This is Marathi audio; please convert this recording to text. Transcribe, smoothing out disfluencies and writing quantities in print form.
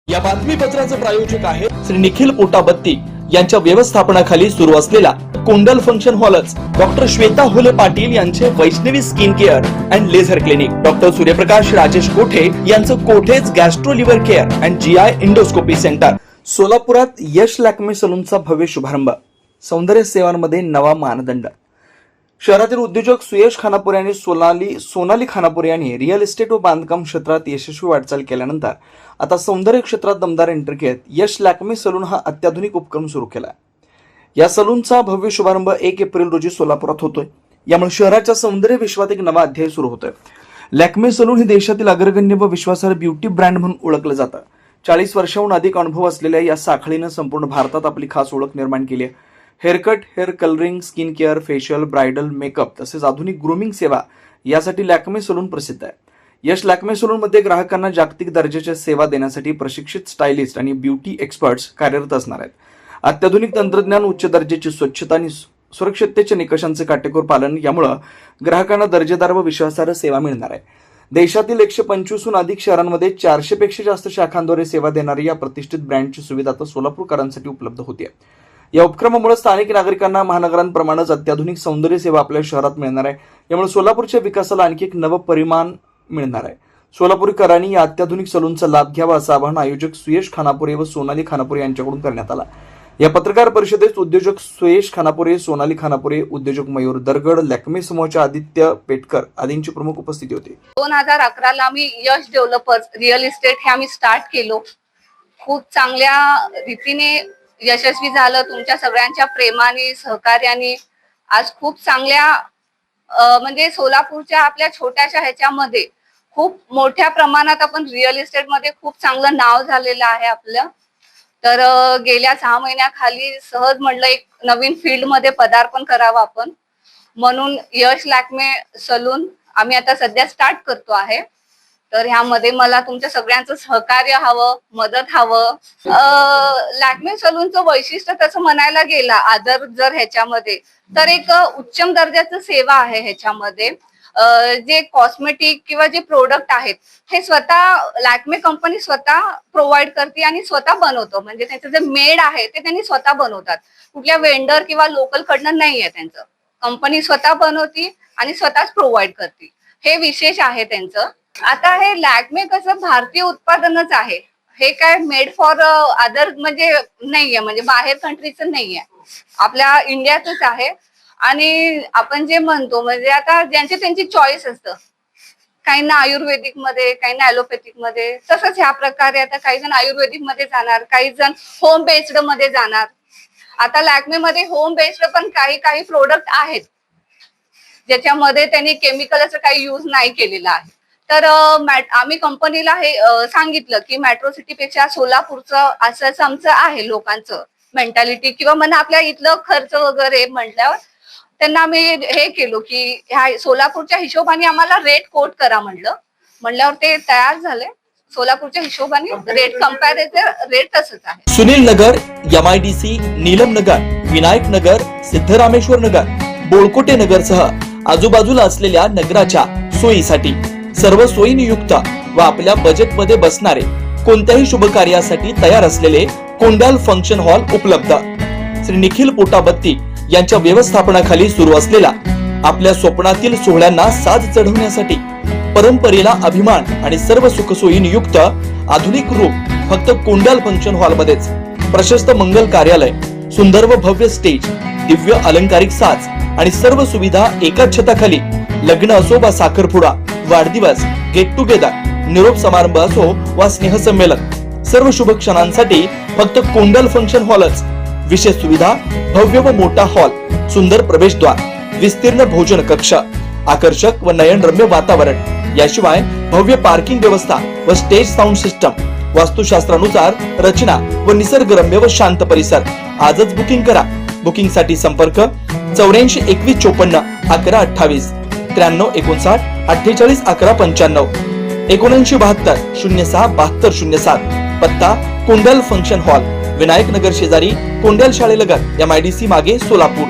या बातमीपत्राचे प्रायोजक आहे श्री निखिल पोटाबत्ती यांच्या व्यवस्थापनाखाली सुरू असलेला कोंडल फंक्शन हॉलच डॉक्टर श्वेता होले पाटील यांचे Vaishnavi skin care and laser clinic, doctor Suryaprakash Rajesh Kothe यांचं Kothe's gastro liver care and GI endoscopy centre, सोलापुरात यश लॅक्मे सलूनचा भव्य शुभारंभ, सौंदर्य सेवांमध्ये नवा मानदंड। शहरातील उद्योजक सुयश खानापुरे आणि सोनाली खानापुरे यांनी रिअल इस्टेट व बांधकाम क्षेत्रात यशस्वी वाटचाल केल्यानंतर आता सौंदर्य क्षेत्रात दमदार एंट्री घेत यश लॅक्मे सलून हा अत्याधुनिक उपक्रम सुरू केला। या सलूनचा भव्य शुभारंभ 1 एप्रिल रोजी सोलापुरात होतोय। यामुळे शहराच्या सौंदर्य विश्वात एक नवा अध्याय सुरू होतोय। लॅक्मे सलून हे देशातील अग्रगण्य व विश्वासार्ह ब्युटी ब्रँड म्हणून ओळखलं जातं। 40 वर्षांहून अधिक अनुभव असलेल्या या साखळीनं संपूर्ण भारतात आपली खास ओळख निर्माण केली आहे। Haircut, hair colouring, skin care, facial, bridal, makeup तसेच आधुनिक ग्रूमिंग सेवा यासाठी लॅक्मे सलून प्रसिद्ध आहे। यश लॅक्मे सलूनमध्ये ग्राहकांना जागतिक दर्जाच्या सेवा देण्यासाठी प्रशिक्षित स्टायलिस्ट आणि ब्युटी एक्सपर्ट्स कार्यरत असणार आहेत। अत्याधुनिक तंत्रज्ञान, उच्च दर्जाची स्वच्छता आणि सुरक्षिततेच्या निकषांचे काटेकोर पालन यामुळे ग्राहकांना दर्जेदार व विश्वासार्ह सेवा मिळणार आहे। देशातील 125हून अधिक शहरांमध्ये 400 पेक्षा जास्त शाखांद्वारे सेवा देणारी या प्रतिष्ठित ब्रँडची सुविधा आता सोलापूरकरांसाठी उपलब्ध होती आहे। या उपक्रमामुळे स्थानिक नागरिकांना महानगरांप्रमाणेच अत्याधुनिक सौंदर्य सेवा आपल्या शहरात मिळणार आहे। यामुळे सोलापूरच्या विकासाला आणखी एक नवं परिमाण मिळणार आहे। सोलापूरकरांनी या अत्याधुनिक सलूनचा लाभ घ्यावा असं आवाहन आयोजक सुयश खानापुरे व सोनाली खानापुरे यांच्याकडून करण्यात आलं। या पत्रकार परिषदेत उद्योजक सुयश खानापुरे, सोनाली खानापुरे, उद्योजक मयूर दरगड, लॅक्मे समूहाचे आदित्य पेटकर आदींची प्रमुख उपस्थिती होती। 2011 ला आम्ही यश डेव्हलपर्स रिअल इस्टेट हे आम्ही स्टार्ट केलो। खूप चांगल्या रीतीने यशस्वी झालं। तुमच्या सगळ्यांच्या प्रेमाने, सहकार्याने आज खूप चांगल्या म्हणजे सोलापूरच्या आपल्या छोट्याशा ह्याच्यामध्ये खूप मोठ्या प्रमाणात आपण रिअल इस्टेट मध्ये खूप चांगलं नाव झालेलं आहे आपलं। तर गेल्या 6 महिन्याखाली सहज म्हटलं एक नवीन फील्ड मध्ये पदार्पण करावं आपण, म्हणून यश लॅक्मे सलून आम्ही आता सध्या स्टार्ट करतो आहे। तर ह्यामध्ये मला तुमच्या सगळ्यांचं सहकार्य हवं, मदत हवं। लॅक्मे सलूनचं वैशिष्ट्य तसं म्हणायला गेला आदर जर ह्याच्यामध्ये तर एक उच्चम दर्जाचं सेवा आहे। ह्याच्यामध्ये जे कॉस्मेटिक किंवा जे प्रोडक्ट आहेत हे स्वतः लॅक्मे कंपनी स्वतः प्रोव्हाइड करते आणि स्वतः बनवतो। म्हणजे त्यांचं जे मेड आहे ते त्यांनी स्वतः बनवतात, कुठल्या वेंडर किंवा लोकल कडनं नाहीये। त्यांचं कंपनी स्वतः बनवती आणि स्वतःच प्रोव्हाइड करते, हे विशेष आहे त्यांचं। आता हे लॅक्मे कसं भारतीय उत्पादनच आहे, हे काय मेड फॉर अदर म्हणजे नाहीये, म्हणजे बाहेर कंट्रीचं नाहीये, आपल्या इंडियातच आहे। आणि आपण जे म्हणतो म्हणजे आता ज्यांची त्यांची चॉईस असतं, काही ना आयुर्वेदिक मध्ये, काही ना ॲलोपॅथिक मध्ये, तसंच ह्या प्रकारे आता काही जण आयुर्वेदिक मध्ये जाणार, काही जण होम बेस्ड मध्ये जाणार। आता लॅक्मे मध्ये होम बेस्ड पण काही प्रोडक्ट आहेत ज्याच्यामध्ये त्यांनी केमिकल असं काही यूज नाही केलेलं आहे। तर आम्ही कंपनीला हे सांगितलं की मेट्रो सिटी पेक्षा सोलापूरचं असंच आमचं आहे लोकांचं मेंटॅलिटी किंवा म्हणा आपल्या इथलं खर्च वगैरे म्हटल्यावर त्यांना आम्ही हे केलो की ह्या सोलापूरच्या हिशोबाने आम्हाला रेट कोट करा म्हणल्यावर ते तयार झाले। सोलापूरच्या हिशोबाने रेट कंपॅरेटिव्ह रेट तसंच आहे। सुनील नगर, MIDC, नीलम नगर, विनायक नगर, सिद्धरामेश्वर नगर, बोळकोटे नगर सह आजूबाजूला असलेल्या नगराच्या सोयीसाठी सर्व सोयीनियुक्त व आपल्या बजेटमध्ये बसणारे कोणत्याही शुभ कार्यासाठी तयार असलेले कोंडल फंक्शन हॉल उपलब्ध। श्री निखिल पोटाबत्ती यांच्या व्यवस्थापनाखाली सुरू असलेला आपल्या स्वप्नातील सोहळ्यांना साज चढवण्यासाठी परंपरेला अभिमान आणि सर्व सुखसोयीनियुक्त आधुनिक रूप फक्त कोंडल फंक्शन हॉल मध्येच। प्रशस्त मंगल कार्यालय, सुंदर व भव्य स्टेज, दिव्य अलंकारिक साज आणि सर्व सुविधा एकाच छताखाली। लग्न असो वा साखरपुडा, वाढदिवस, गेट टुगेदर, निरोप समारंभ असो वा स्नेहसंमेलन, सर्व शुभ क्षणांसाठी फक्त कोंडल फंक्शन हॉलच। विशेष सुविधा, भव्य व मोठा हॉल, सुंदर प्रवेशद्वार, विस्तीर्ण भोजन कक्ष, आकर्षक व नयनरम्य वातावरण, याशिवाय भव्य पार्किंग व्यवस्था व स्टेज साऊंड सिस्टम, वास्तुशास्त्रानुसार रचना व निसर्गरम्य व शांत परिसर। आजच बुकिंग करा। बुकिंग साठी संपर्क 84 21 54 11 28 93 59 48 11 95 79 72 06 72 07। पत्ता कोंडल फंक्शन हॉल, विनायक नगर शेजारी, कोंडल शाळेलगत, MIDC मागे, सोलापूर।